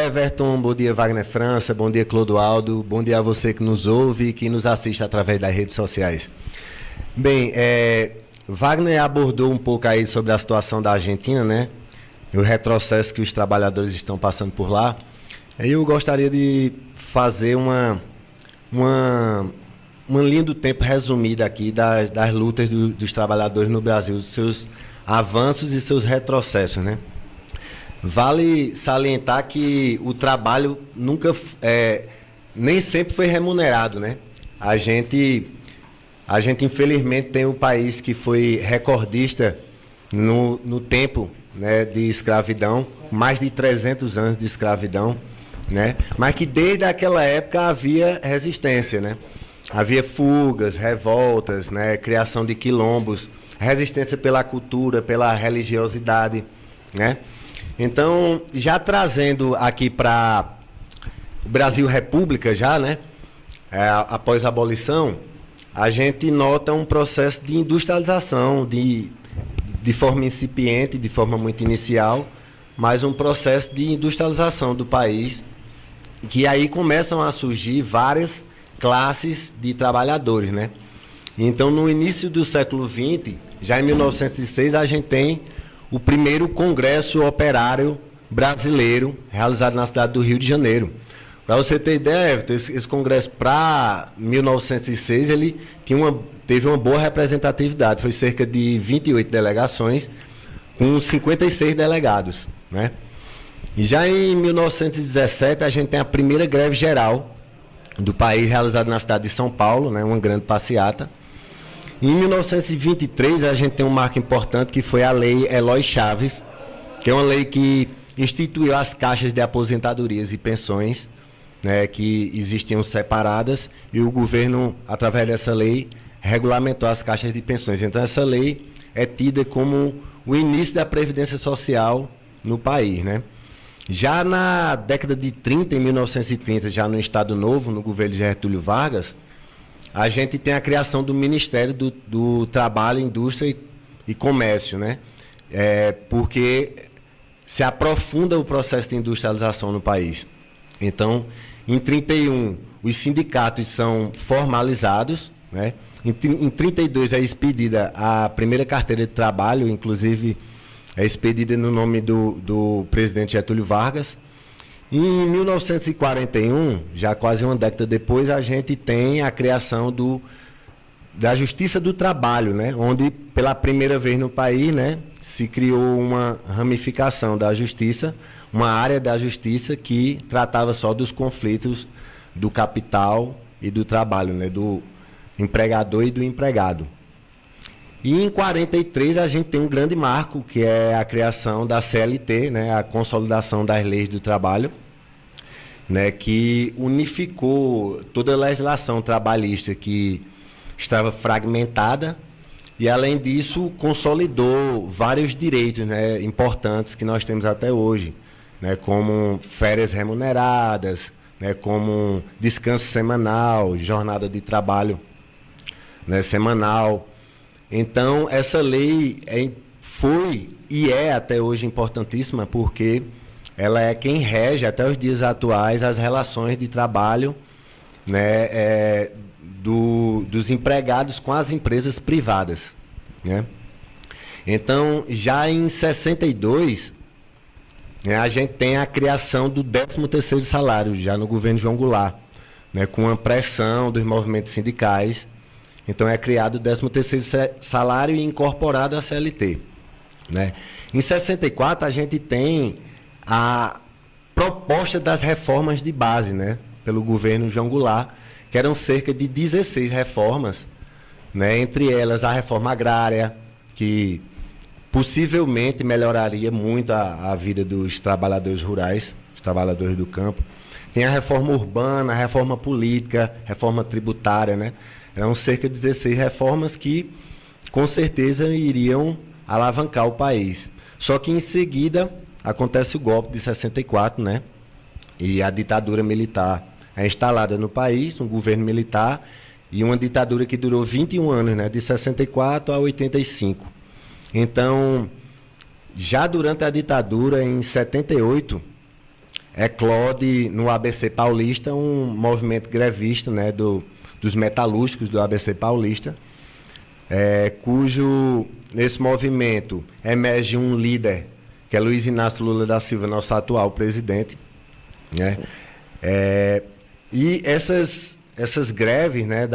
Everton, bom dia Wagner França, bom dia Clodoaldo, bom dia a você que nos ouve e que nos assiste através das redes sociais. Bem, Wagner abordou um pouco aí sobre a situação da Argentina, né? E o retrocesso que os trabalhadores estão passando por lá. Eu gostaria de fazer uma linha do tempo resumida aqui das lutas dos trabalhadores no Brasil, seus avanços e seus retrocessos, né? Vale salientar que o trabalho nem sempre foi remunerado, né? A gente infelizmente tem um país que foi recordista no tempo, né, de escravidão, mais de 300 anos de escravidão, né? Mas que desde aquela época havia resistência, né? Havia fugas, revoltas, né? Criação de quilombos, resistência pela cultura, pela religiosidade, né? Então, já trazendo aqui para o Brasil República, já, né? Após a abolição, a gente nota um processo de industrialização, de forma incipiente, de forma muito inicial, mas um processo de industrialização do país, que aí começam a surgir várias classes de trabalhadores, né? Então, no início do século XX, já em 1906, a gente tem o primeiro Congresso Operário Brasileiro, realizado na cidade do Rio de Janeiro. Para você ter ideia, esse congresso, para 1906, ele teve uma boa representatividade. Foi cerca de 28 delegações, com 56 delegados, né? E já em 1917, a gente tem a primeira greve geral do país, realizada na cidade de São Paulo, né? Uma grande passeata. Em 1923, a gente tem um marco importante, que foi a Lei Eloy Chaves, que é uma lei que instituiu as caixas de aposentadorias e pensões, né, que existiam separadas, e o governo, através dessa lei, regulamentou as caixas de pensões. Então, essa lei é tida como o início da Previdência Social no país, né? Já na década de 30, em 1930, já no Estado Novo, no governo de Getúlio Vargas, a gente tem a criação do Ministério do Trabalho, Indústria e Comércio, né? Porque se aprofunda o processo de industrialização no país. Então, em 31, os sindicatos são formalizados, né? Em 32 é expedida a primeira carteira de trabalho, inclusive é expedida no nome do presidente Getúlio Vargas. Em 1941, já quase uma década depois, a gente tem a criação da Justiça do Trabalho, né? Onde, pela primeira vez no país, né, se criou uma ramificação da justiça, uma área da justiça que tratava só dos conflitos do capital e do trabalho, né, do empregador e do empregado. E em 43 a gente tem um grande marco, que é a criação da CLT, né, a consolidação das leis do trabalho, né, que unificou toda a legislação trabalhista que estava fragmentada e, além disso, consolidou vários direitos, né, importantes que nós temos até hoje, né, como férias remuneradas, né, como descanso semanal, jornada de trabalho, né, semanal. Então, essa lei foi e é até hoje importantíssima, porque ela é quem rege até os dias atuais as relações de trabalho, né, dos empregados com as empresas privadas, né? Então, já em 62, né, a gente tem a criação do 13º salário, já no governo João Goulart, né, com a pressão dos movimentos sindicais. Então, é criado o 13º salário e incorporado a CLT, né? Em 64, a gente tem a proposta das reformas de base, né, pelo governo João Goulart, que eram cerca de 16 reformas, né, entre elas a reforma agrária, que possivelmente melhoraria muito a vida dos trabalhadores rurais, os trabalhadores do campo. Tem a reforma urbana, a reforma política, reforma tributária, né? Eram cerca de 16 reformas que, com certeza, iriam alavancar o país. Só que, em seguida, acontece o golpe de 64, né? E a ditadura militar é instalada no país, um governo militar, e uma ditadura que durou 21 anos, né? De 64 a 85. Então, já durante a ditadura, em 78, eclode no ABC Paulista um movimento grevista, né, dos metalúrgicos do ABC Paulista, cujo, nesse movimento, emerge um líder, que é Luiz Inácio Lula da Silva, nosso atual presidente, né? E essas greves, né,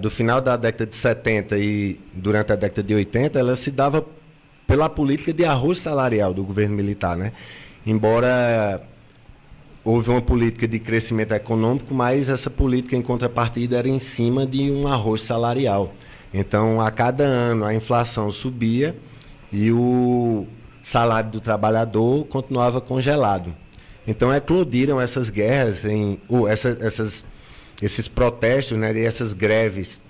do final da década de 70 e durante a década de 80, ela se dava pela política de arroz salarial do governo militar, né? Embora houve uma política de crescimento econômico, mas essa política, em contrapartida, era em cima de um arroz salarial. Então, a cada ano, a inflação subia e o salário do trabalhador continuava congelado. Então, eclodiram essas guerras, esses protestos, né, e essas greves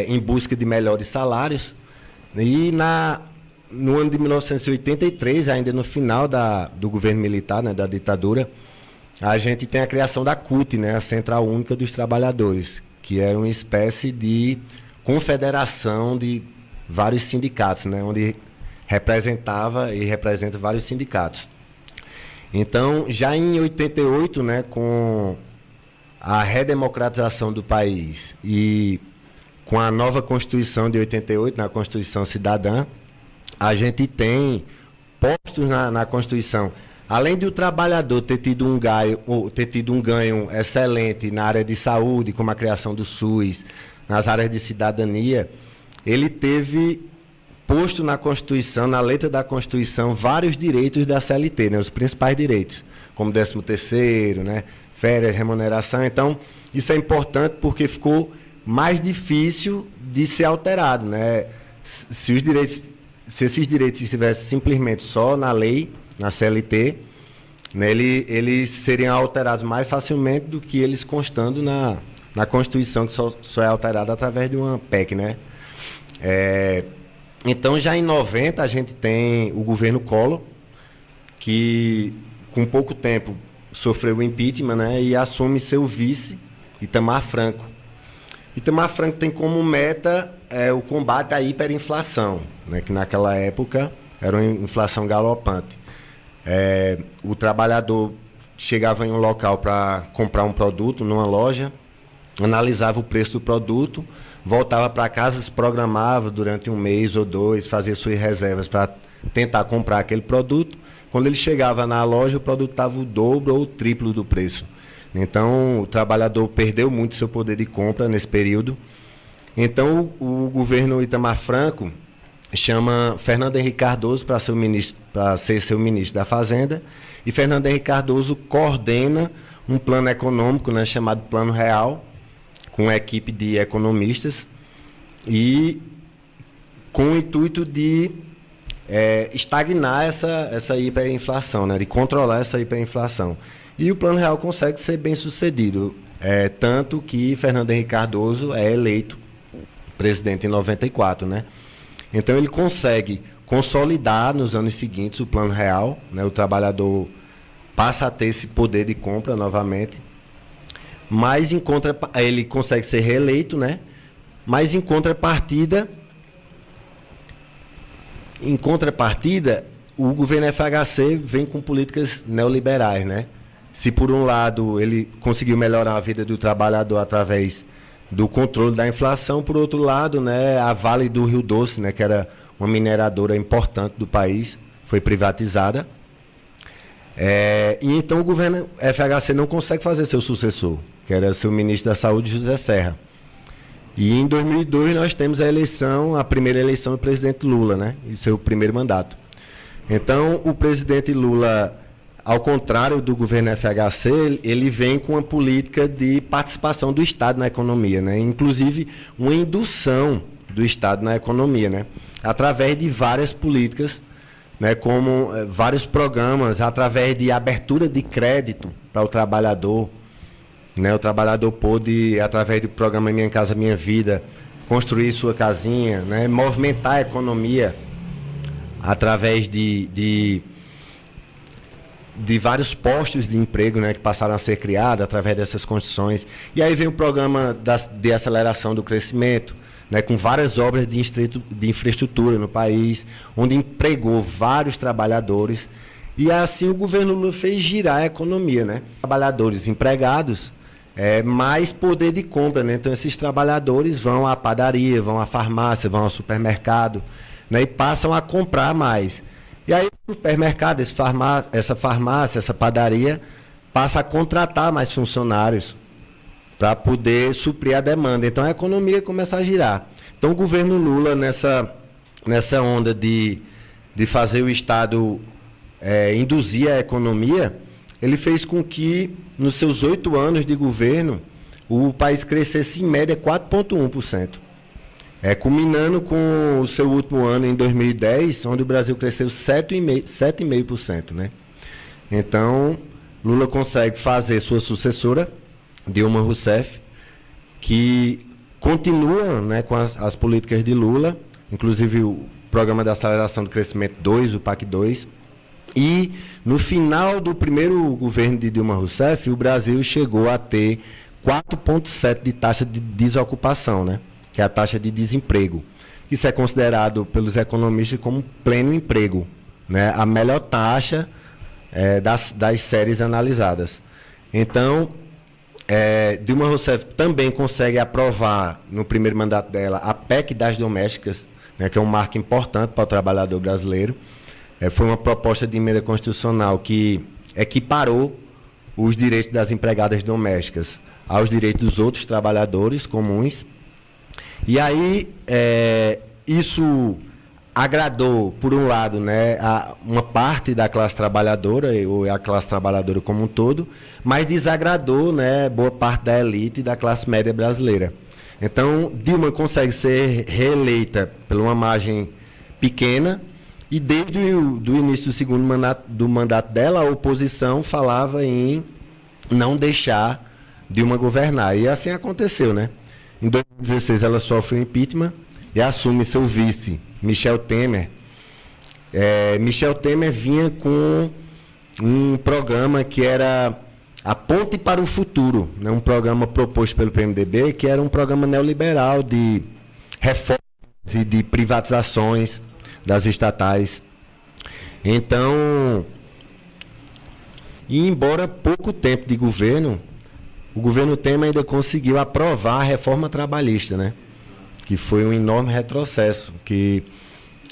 em busca de melhores salários. E no ano de 1983, ainda no final do governo militar, né, da ditadura, a gente tem a criação da CUT, né, a Central Única dos Trabalhadores, que era uma espécie de confederação de vários sindicatos, né, onde representava e representa vários sindicatos. Então, já em 88, né, com a redemocratização do país e com a nova Constituição de 88, na Constituição Cidadã, a gente tem postos na Constituição. Além de o trabalhador ter tido um ganho excelente na área de saúde, como a criação do SUS, nas áreas de cidadania, ele teve posto na Constituição, na letra da Constituição, vários direitos da CLT, né, os principais direitos, como 13º, né, férias, remuneração. Então, isso é importante porque ficou mais difícil de ser alterado, né? Se esses direitos estivessem simplesmente só na lei, na CLT, né, eles seriam alterados mais facilmente do que eles constando na Constituição, que só é alterada através de uma PEC, né? Então, já em 90, a gente tem o governo Collor, que com pouco tempo sofreu o impeachment, né, e assume seu vice, Itamar Franco. Itamar Franco tem como meta o combate à hiperinflação, né, que naquela época era uma inflação galopante. O trabalhador chegava em um local para comprar um produto, numa loja, analisava o preço do produto, voltava para casa, se programava durante um mês ou dois, fazia suas reservas para tentar comprar aquele produto. Quando ele chegava na loja, o produto estava o dobro ou o triplo do preço. Então, o trabalhador perdeu muito seu poder de compra nesse período. Então, o governo Itamar Franco chama Fernando Henrique Cardoso para ser seu ministro da Fazenda, e Fernando Henrique Cardoso coordena um plano econômico, né, chamado Plano Real, com uma equipe de economistas, e com o intuito de estagnar essa hiperinflação, né, de controlar essa hiperinflação. E o Plano Real consegue ser bem sucedido, tanto que Fernando Henrique Cardoso é eleito presidente em 94, né? Então ele consegue consolidar nos anos seguintes o Plano Real, né? O trabalhador passa a ter esse poder de compra novamente, mas ele consegue ser reeleito, né? Mas em contrapartida, o governo FHC vem com políticas neoliberais, né? Se por um lado ele conseguiu melhorar a vida do trabalhador através do controle da inflação, por outro lado, né, a Vale do Rio Doce, né, que era uma mineradora importante do país, foi privatizada. E então o governo FHC não consegue fazer seu sucessor, que era seu ministro da Saúde, José Serra. E em 2002 nós temos a primeira eleição do presidente Lula, né, e seu primeiro mandato. Então o presidente Lula, ao contrário do governo FHC, ele vem com uma política de participação do Estado na economia, né? Inclusive uma indução do Estado na economia, né? Através de várias políticas, né? Como vários programas, através de abertura de crédito para o trabalhador, né? O trabalhador pôde, através do programa Minha Casa Minha Vida, construir sua casinha, né? Movimentar a economia através de vários postos de emprego, né, que passaram a ser criados através dessas construções. E aí vem o programa de aceleração do crescimento, né, com várias obras de infraestrutura no país, onde empregou vários trabalhadores. E assim o governo Lula fez girar a economia, né? Trabalhadores empregados, mais poder de compra, né? Então esses trabalhadores vão à padaria, vão à farmácia, vão ao supermercado, né? E passam a comprar mais. E aí o supermercado, essa farmácia, essa padaria, passa a contratar mais funcionários para poder suprir a demanda. Então a economia começa a girar. Então o governo Lula, nessa onda de fazer o Estado induzir a economia, ele fez com que, nos seus 8 anos de governo, o país crescesse em média 4,1%. Culminando com o seu último ano, em 2010, onde o Brasil cresceu 7,5%. Né? Então, Lula consegue fazer sua sucessora, Dilma Rousseff, que continua, né, com as políticas de Lula, inclusive o Programa de Aceleração do Crescimento 2, o PAC 2, e no final do primeiro governo de Dilma Rousseff, o Brasil chegou a ter 4,7% de taxa de desocupação, né, que é a taxa de desemprego. Isso é considerado pelos economistas como pleno emprego, né, a melhor taxa das séries analisadas. Então, Dilma Rousseff também consegue aprovar, no primeiro mandato dela, a PEC das domésticas, né, que é um marco importante para o trabalhador brasileiro. Foi uma proposta de emenda constitucional que equiparou os direitos das empregadas domésticas aos direitos dos outros trabalhadores comuns. E aí, isso agradou, por um lado, né, uma parte da classe trabalhadora, ou a classe trabalhadora como um todo, mas desagradou, né, boa parte da elite e da classe média brasileira. Então, Dilma consegue ser reeleita por uma margem pequena, e desde o início do segundo mandato dela, a oposição falava em não deixar Dilma governar. E assim aconteceu, né? Em 2016, ela sofre um impeachment e assume seu vice, Michel Temer. Michel Temer vinha com um programa que era a Ponte para o Futuro, né? Um programa proposto pelo PMDB, que era um programa neoliberal de reformas e de privatizações das estatais. Então, e embora pouco tempo de governo, o governo Temer ainda conseguiu aprovar a reforma trabalhista, né? Que foi um enorme retrocesso, que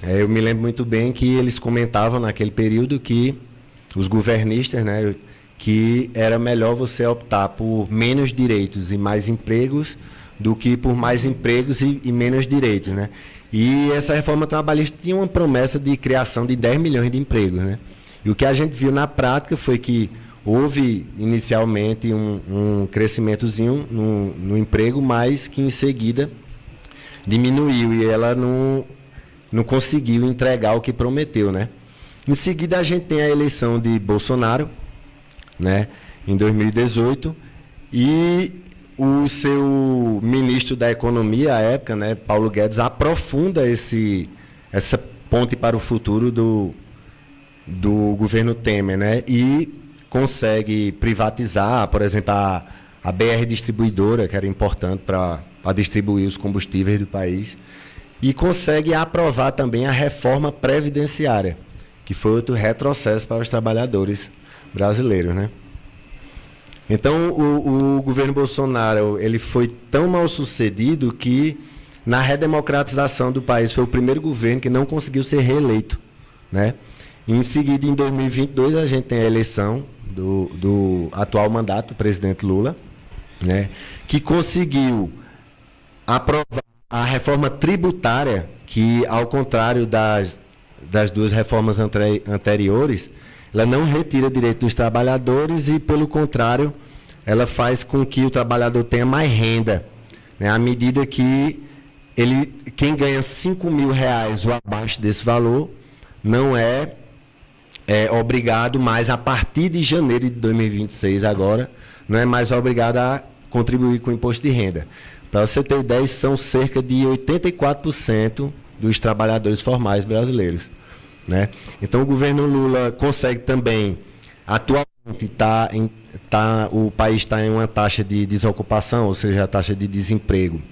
eu me lembro muito bem que eles comentavam naquele período que os governistas, né, que era melhor você optar por menos direitos e mais empregos do que por mais empregos e menos direitos, né? E essa reforma trabalhista tinha uma promessa de criação de 10 milhões de empregos, né? E o que a gente viu na prática foi que houve inicialmente um crescimentozinho no emprego, mas que em seguida diminuiu e ela não conseguiu entregar o que prometeu, né? Em seguida a gente tem a eleição de Bolsonaro, né, em 2018, e o seu ministro da Economia à época, né, Paulo Guedes, aprofunda essa ponte para o futuro do governo Temer, né, e consegue privatizar, por exemplo, a BR Distribuidora, que era importante para distribuir os combustíveis do país, e consegue aprovar também a reforma previdenciária, que foi outro retrocesso para os trabalhadores brasileiros, né? Então, o governo Bolsonaro, ele foi tão mal sucedido que, na redemocratização do país, foi o primeiro governo que não conseguiu ser reeleito, né? E, em seguida, em 2022, a gente tem a eleição do atual mandato, do presidente Lula, né, que conseguiu aprovar a reforma tributária, que, ao contrário das duas reformas anteriores, ela não retira direito dos trabalhadores e, pelo contrário, ela faz com que o trabalhador tenha mais renda, né, à medida que quem ganha R$5.000 ou abaixo desse valor não é obrigado mais, a partir de janeiro de 2026 agora, não é mais obrigado a contribuir com o imposto de renda. Para você ter ideia, são cerca de 84% dos trabalhadores formais brasileiros, né? Então o governo Lula consegue também, atualmente o país está em uma taxa de desocupação, ou seja, a taxa de desemprego,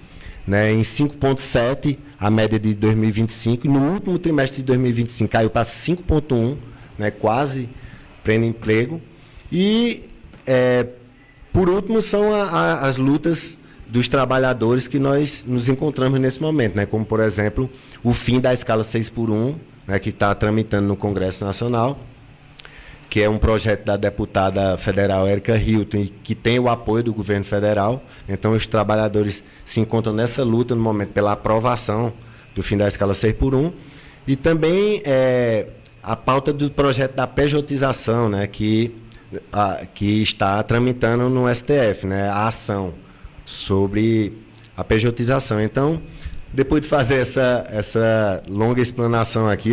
né, em 5,7%, a média de 2025, e no último trimestre de 2025 caiu para 5,1%, né, quase pleno emprego. E, por último, são as lutas dos trabalhadores que nós nos encontramos nesse momento, né? Como, por exemplo, o fim da escala 6x1, né, que está tramitando no Congresso Nacional, que é um projeto da deputada federal Érica Hilton, e que tem o apoio do governo federal. Então, os trabalhadores se encontram nessa luta no momento pela aprovação do fim da escala 6x1. E também a pauta do projeto da pejotização, né, que está tramitando no STF, né, a ação sobre a pejotização. Então, depois de fazer essa longa explanação aqui,